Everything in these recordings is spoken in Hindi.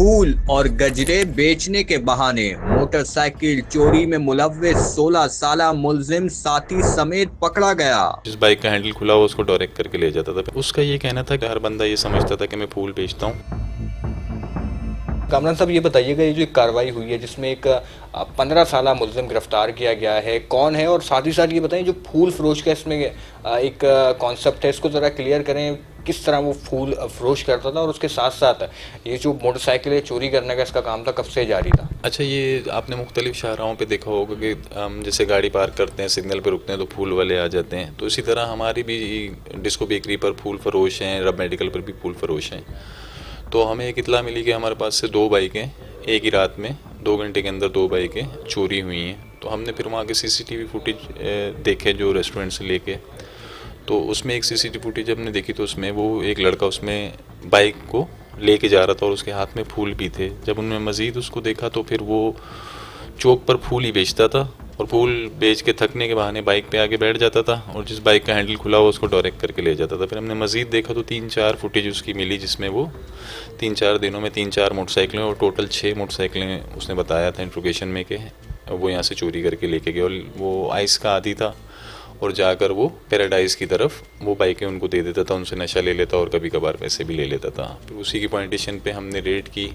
फूल और गजरे बेचने के बहाने मोटरसाइकिल चोरी में मुलव्विस 16 साला मुलजिम साथी समेत पकड़ा गया। जिस बाइक का हैंडल खुला हुआ उसको डायरेक्ट करके ले जाता था। उसका ये कहना था कि हर बंदा ये समझता था कि मैं फूल बेचता हूँ। कामरान साहब, ये बताइएगा, ये जो एक कार्रवाई हुई है जिसमें एक 15 साला मुलजिम गिरफ्तार किया गया है, कौन है? और साथ ही साथ ये बताएं, जो फूल फरोश का इसमें एक कॉन्सेप्ट है, इसको ज़रा क्लियर करें। किस तरह वो फूल फरोश करता था और उसके साथ साथ ये जो मोटरसाइकिल चोरी करने का इसका काम था, कब से जारी था? अच्छा, ये आपने मुख्तलिफ शाहराहों पे देखा होगा कि हम जैसे गाड़ी पार्क करते हैं, सिग्नल पे रुकते हैं तो फूल वाले आ जाते हैं। तो इसी तरह हमारी भी डिस्को बेकरी पर फूल फरोश हैं, रब मेडिकल पर भी फूल फरोश हैं। तो हमें एक इतला मिली कि हमारे पास से 2 बाइकें एक ही रात में 2 घंटे के अंदर 2 बाइकें चोरी हुई हैं। तो हमने फिर वहाँ के सीसीटीवी फुटेज देखे जो रेस्टोरेंट से लेके, तो उसमें एक सीसीटीवी फुटेज हमने देखी तो उसमें वो एक लड़का उसमें बाइक को लेके जा रहा था और उसके हाथ में फूल भी थे। जब उन्होंने मज़ीद उसको देखा तो फिर वो चौक पर फूल ही बेचता था और फूल बेच के थकने के बहाने बाइक पे आके बैठ जाता था और जिस बाइक का हैंडल खुला हुआ उसको डायरेक्ट करके ले जाता था। फिर हमने मज़ीद देखा तो 3-4 फुटेज उसकी मिली जिसमें वो 3-4 दिनों में 3-4 मोटरसाइकिलें और टोटल 6 मोटरसाइकिलें उसने बताया था इंट्रोगेशन में कि वो यहाँ से चोरी करके लेके गए। और वो आइस का आदी था और जाकर वो पैराडाइज़ की तरफ वो बाइकें उनको दे देता था, उनसे नशा ले लेता और कभी कभार पैसे भी ले लेता था। फिर उसी की पॉइंटेशन पे हमने रेड की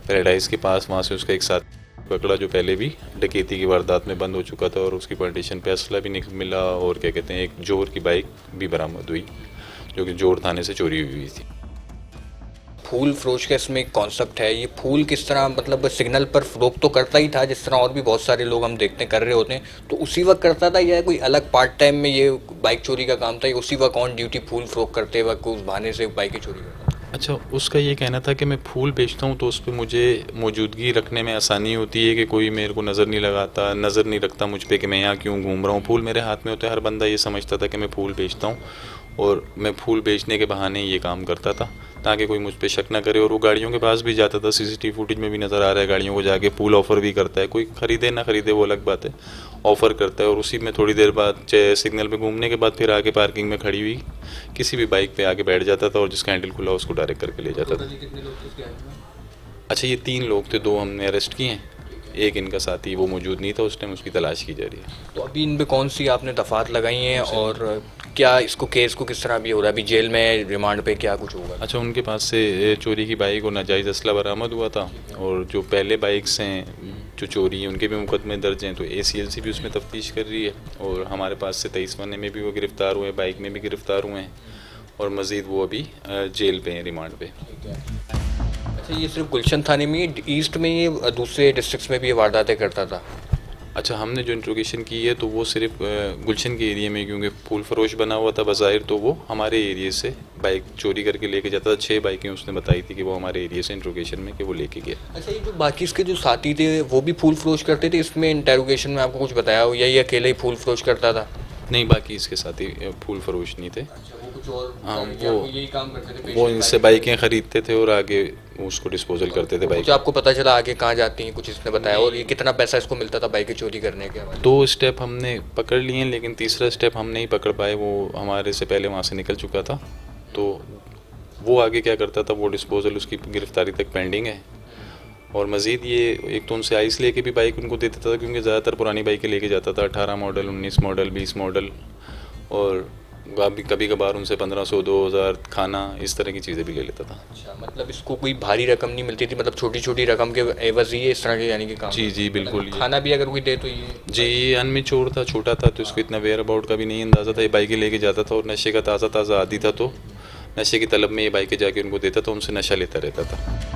पैराडाइज़ के पास, वहाँ से उसका एक साथ पकड़ा जो पहले भी डकैती की वारदात में बंद हो चुका था और उसकी पॉइंटेशन पे असला भी मिला और क्या कहते हैं एक जोर की बाइक भी बरामद हुई जो कि जोर थाने से चोरी हुई थी। फूल फरोश का इसमें एक कॉन्सेप्ट है। ये फूल किस तरह, मतलब सिग्नल पर फरोख्त तो करता ही था जिस तरह और भी बहुत सारे लोग हम देखते हैं कर रहे होते हैं, तो उसी वक्त करता था या कोई अलग पार्ट टाइम में ये बाइक चोरी का काम था, या उसी वक्त ऑन ड्यूटी फूल फरोख्त करते वक्त उस बहाने से बाइकें चोरी करता? अच्छा, उसका ये कहना था कि मैं फूल बेचता हूँ तो उस पर मुझे मौजूदगी रखने में आसानी होती है कि कोई मेरे को नज़र नहीं लगाता, नज़र नहीं रखता मुझ पर कि मैं यहाँ क्यों घूम रहा हूँ। फूल मेरे हाथ में होते हैं, हर बंदा ये समझता था कि मैं फूल बेचता हूँ और मैं फूल बेचने के बहाने ये काम करता था ताकि कोई मुझ पे शक ना करे। और वो गाड़ियों के पास भी जाता था, सीसीटीवी फुटेज में भी नज़र आ रहा है गाड़ियों को जाके फूल ऑफ़र भी करता है। कोई ख़रीदे ना ख़रीदे वो अलग बात है, ऑफ़र करता है और उसी में थोड़ी देर बाद सिग्नल पे घूमने के बाद फिर आके पार्किंग में खड़ी हुई किसी भी बाइक पे आके बैठ जाता था और जिसका हैंडल खुला उसको डायरेक्ट करके ले जाता था। अच्छा, ये 3 लोग थे, 2 हमने अरेस्ट किए हैं, एक इनका साथी वो मौजूद नहीं था उस टाइम, उसकी तलाश की जा रही है। तो अभी इन पे कौन सी आपने दफ़ात लगाई हैं और क्या इसको केस को किस तरह भी हो रहा है? अभी जेल में रिमांड पे क्या कुछ होगा? अच्छा, उनके पास से चोरी की बाइक और नाजायज़ असला बरामद हुआ था और जो पहले बाइक्स हैं जो चोरी हैं उनके भी मुकदमे दर्ज हैं, तो ACLC भी उसमें तफ्तीश कर रही है और हमारे पास से 23 महीने में भी वो गिरफ़्तार हुए हैं, बाइक में भी गिरफ़्तार हुए हैं और मज़ीद वो अभी जेल पे हैं, रिमांड पे। अच्छा, ये सिर्फ गुलशन थाने में, ईस्ट में ये दूसरे डिस्ट्रिक्ट्स में भी ये वारदातें करता था? अच्छा, हमने जो इंट्रोगेशन की है तो वो सिर्फ गुलशन के एरिया में, क्योंकि फूल फरोश बना हुआ था बज़ाहिर, तो वो हमारे एरिया से बाइक चोरी करके लेके जाता था। 6 बाइकें उसने बताई थी कि वो हमारे एरिया से इंट्रोगेशन में कि वो लेके गया। अच्छा, ये जो बाकी इसके जो साथी थे वो भी फूल फरोश करते थे? इसमें इंटेरोगेशन में आपको कुछ बताया हो या ये अकेले ही फूल फरोश करता था? नहीं, बाकी इसके साथी फूल फरोश नहीं थे। अच्छा, वो कुछ और हाँ, यही काम करते थे? वो इनसे बाइकें ख़रीदते थे और आगे उसको डिस्पोजल करते थे बाइक। कुछ आपको पता चला आगे कहाँ जाती हैं, कुछ इसने बताया? और ये कितना पैसा इसको मिलता था बाइकें चोरी करने के बाद? 2 स्टेप हमने पकड़ लिए हैं लेकिन तीसरा स्टेप हम नहीं पकड़ पाए, वो हमारे से पहले वहाँ से निकल चुका था। तो वो आगे क्या करता था वो डिस्पोजल उसकी गिरफ्तारी तक पेंडिंग है। और मज़ीद ये एक तो उनसे आइस लेके भी बाइक उनको दे देता था क्योंकि ज़्यादातर पुरानी बाइकें लेके जाता था, 18 मॉडल, 19 मॉडल, 20 मॉडल, और कभी कभार उनसे 1500, 2000 खाना, इस तरह की चीज़ें भी ले लेता था। अच्छा, मतलब इसको कोई भारी रकम नहीं मिलती थी, मतलब छोटी छोटी रकम के एवज़ ही इस तरह के यानी कि काम? जी बिल्कुल। खाना भी अगर कोई दे तो ये? जी, ये अनमेच्योर था, छोटा था तो इसको इतना वेयर अबाउट का भी नहीं अंदाज़ा था। ये बाइकें लेके जाता था और नशे का ताज़ा आदी था तो नशे की तलब में ये बाइकें जाके उनको देता था, उनसे नशा लेता रहता था।